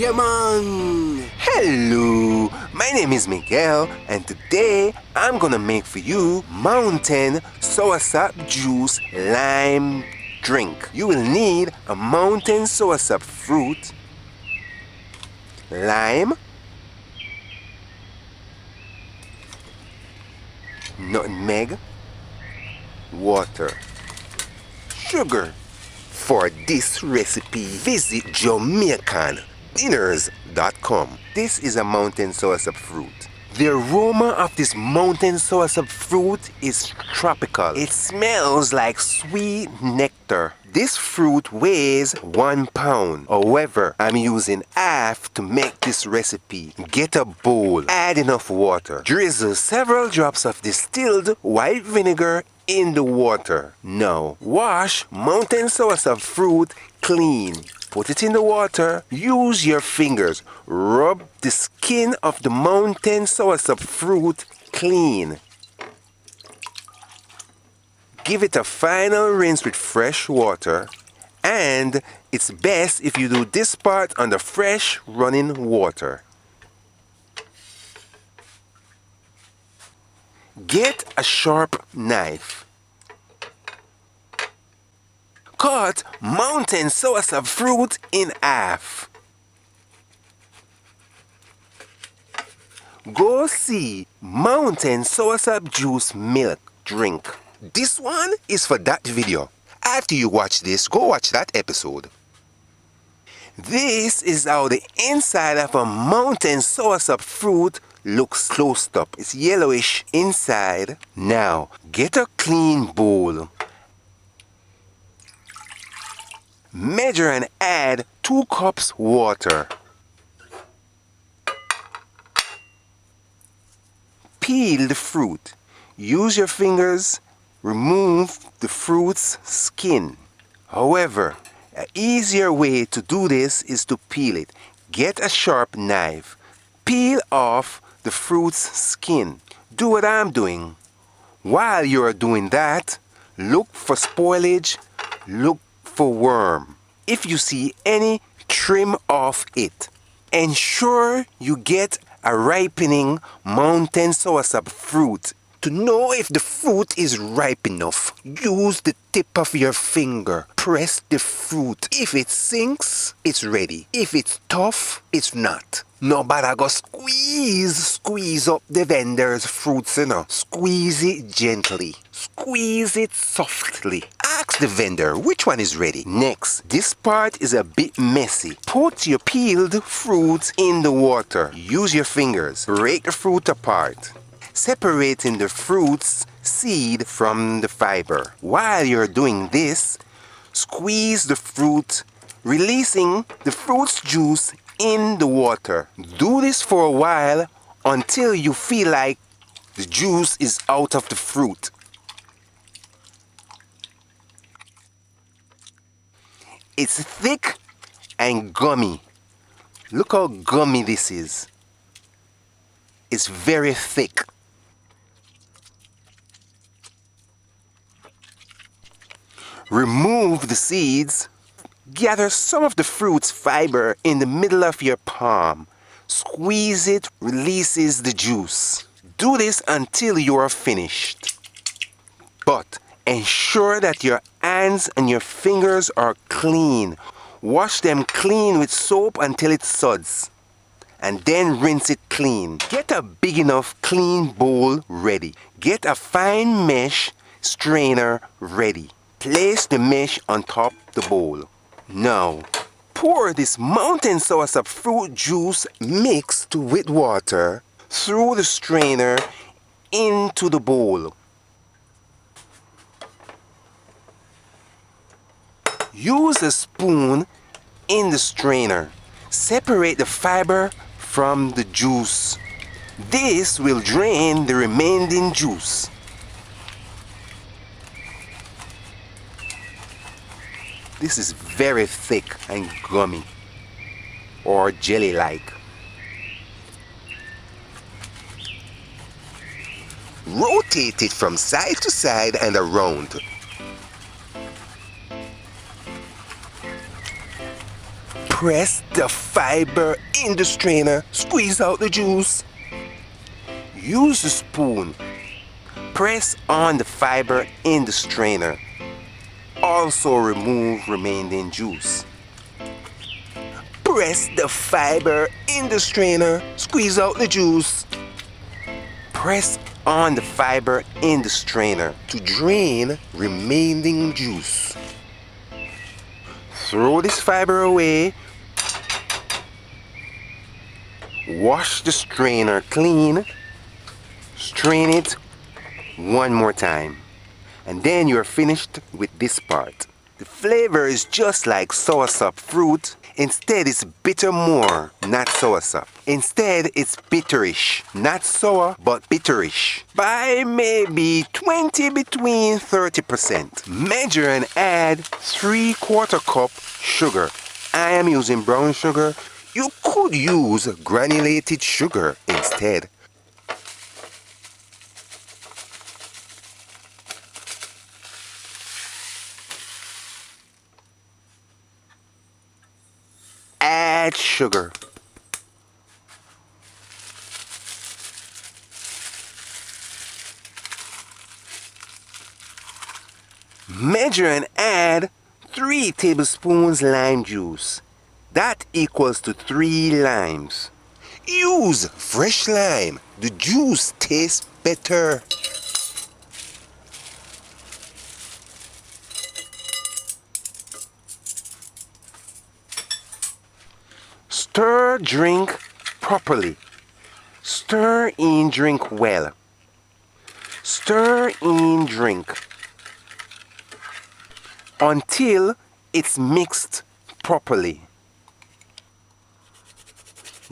Yeah, man! Hello! My name is Miguel, and today I'm gonna make for you Mountain SOURSOP Juice Lime Drink. You will need a mountain soursop fruit, lime, nutmeg, water, sugar. For this recipe, visit JamaicanDinners.com. This is a mountain soursop fruit. The aroma of this mountain soursop fruit is tropical. It smells like sweet nectar. This fruit weighs 1 pound. However, I'm using half to make this recipe. Get a bowl, add enough water, drizzle several drops of distilled white vinegar in the water. Now, wash mountain soursop fruit clean. Put it in the water. Use your fingers. Rub the skin of the mountain soursop fruit clean. Give it a final rinse with fresh water, and it's best if you do this part under fresh running water. Get a sharp knife. Cut mountain soursop fruit in half. Go see Mountain SOURSOP Juice Milk Drink. This one is for that video. After you watch this, go watch that episode. This is how the inside of a mountain soursop fruit looks closed up. It's yellowish inside. Now, get a clean bowl. Measure and add 2 cups water. Peel the fruit. Use your fingers. Remove the fruit's skin. However, an easier way to do this is to peel it. Get a sharp knife. Peel off the fruit's skin. Do what I'm doing. While you're doing that, look for spoilage, look for worm. If you see any, trim off it. Ensure you get a ripening mountain soursop fruit. To know if the fruit is ripe enough, use the tip of your finger. Press the fruit. If it sinks, it's ready. If it's tough, it's not. Nobody go squeeze up the vendor's fruits, you know. Squeeze it gently. Squeeze it softly. Ask the vendor which one is ready. Next, this part is a bit messy. Put your peeled fruits in the water. Use your fingers. Break the fruit apart, separating the fruit's seed from the fiber. While you're doing this, squeeze the fruit, releasing the fruit's juice in the water. Do this for a while until you feel like the juice is out of the fruit. It's thick and gummy. Look how gummy this is. It's very thick. Remove the seeds. Gather some of the fruit's fiber in the middle of your palm. Squeeze it, releases the juice. Do this until you are finished. But ensure that your hands and your fingers are clean. Wash them clean with soap until it suds, and then rinse it clean. Get a big enough clean bowl ready. Get a fine mesh strainer ready. Place the mesh on top the bowl. Now, pour this mountain soursop fruit juice mixed with water through the strainer into the bowl. Use a spoon in the strainer. Separate the fiber from the juice. This will drain the remaining juice. This is very thick and gummy, or jelly-like. Rotate it from side to side and around. Press the fiber in the strainer, squeeze out the juice. Use the spoon. Press on the fiber in the strainer. Also remove remaining juice. Press the fiber in the strainer, squeeze out the juice. Press on the fiber in the strainer to drain remaining juice. Throw this fiber away. Wash the strainer clean. Strain it one more time. And then you're finished with this part. The flavor is just like soursop fruit. Instead, it's bitter more, not soursop. Instead, it's bitterish. Not sour, but bitterish. By maybe 20 between 30%. Measure and add 3/4 cup sugar. I am using brown sugar. You could use granulated sugar instead. Add sugar. Measure and add 3 tablespoons lime juice. That equals to 3 limes. Use fresh lime. The juice tastes better. Stir drink properly. Stir in drink well. Stir in drink until it's mixed properly.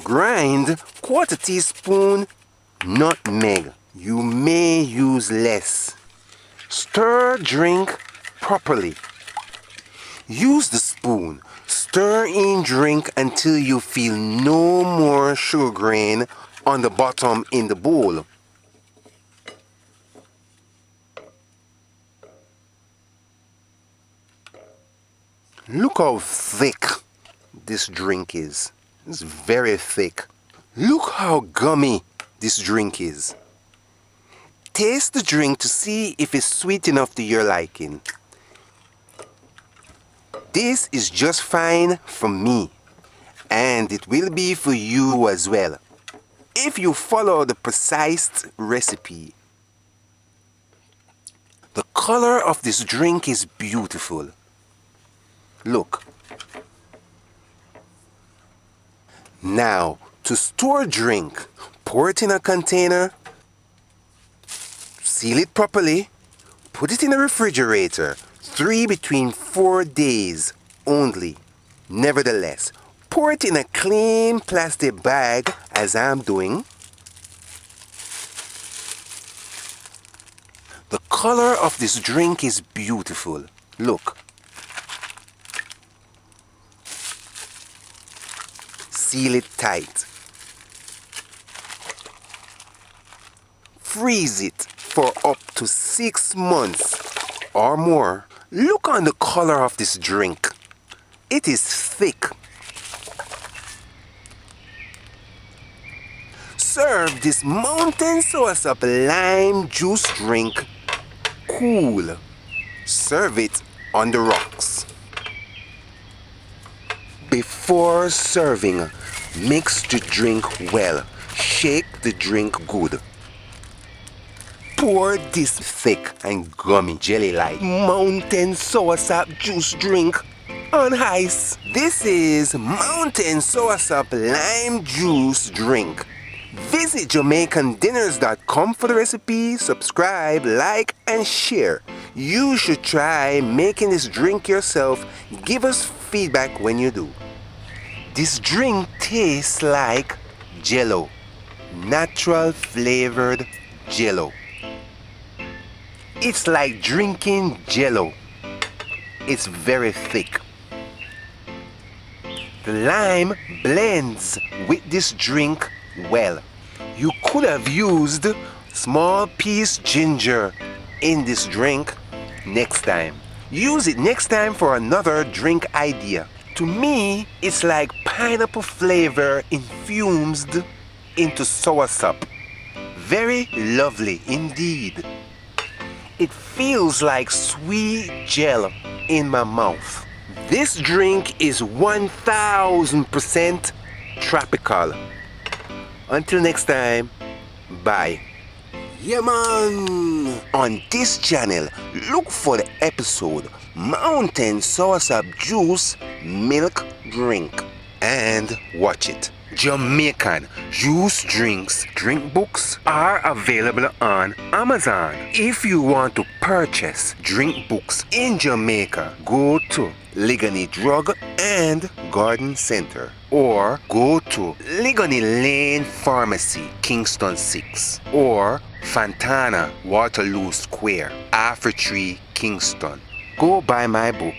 Grind 1/4 teaspoon nutmeg. You may use less. Stir drink properly. Use the spoon. Stir in drink until you feel no more sugar grain on the bottom in the bowl. Look how thick this drink is. It's very thick. Look how gummy this drink is. Taste the drink to see if it's sweet enough to your liking. This is just fine for me, and it will be for you as well, if you follow the precise recipe. The color of this drink is beautiful. Look. Now, to store drink, pour it in a container, seal it properly, put it in a refrigerator. 3 between 4 days only. Nevertheless, pour it in a clean plastic bag as I'm doing. The color of this drink is beautiful. Look. Seal it tight. Freeze it for up to 6 months or more. Look on the color of this drink. It is thick. Serve this mountain soursop lime juice drink cool. Serve it on the rocks. Before serving, mix the drink well. Shake the drink good. Pour this thick and gummy jelly-like mountain soursop juice drink on ice. This is mountain soursop lime juice drink. Visit JamaicanDinners.com for the recipe. Subscribe, like, and share. You should try making this drink yourself. Give us feedback when you do. This drink tastes like Jello. Natural flavored Jello. It's like drinking Jello. It's very thick. The lime blends with this drink well. You could have used small piece ginger in this drink next time. Use it next time for another drink idea. To me, it's like pineapple flavor infused into soursop. Very lovely indeed. It feels like sweet gel in my mouth. This drink is 1000% tropical. Until next time, bye. Yeah man! On this channel, look for the episode Mountain Soursop Juice Milk Drink and watch it. Jamaican juice drinks drink books are available on Amazon. If you want to purchase drink books in Jamaica, go to Ligani Drug and Garden Center or go to Ligani Lane Pharmacy, Kingston 6 or Fantana, Waterloo Square, After Tree, Kingston. Go buy my book.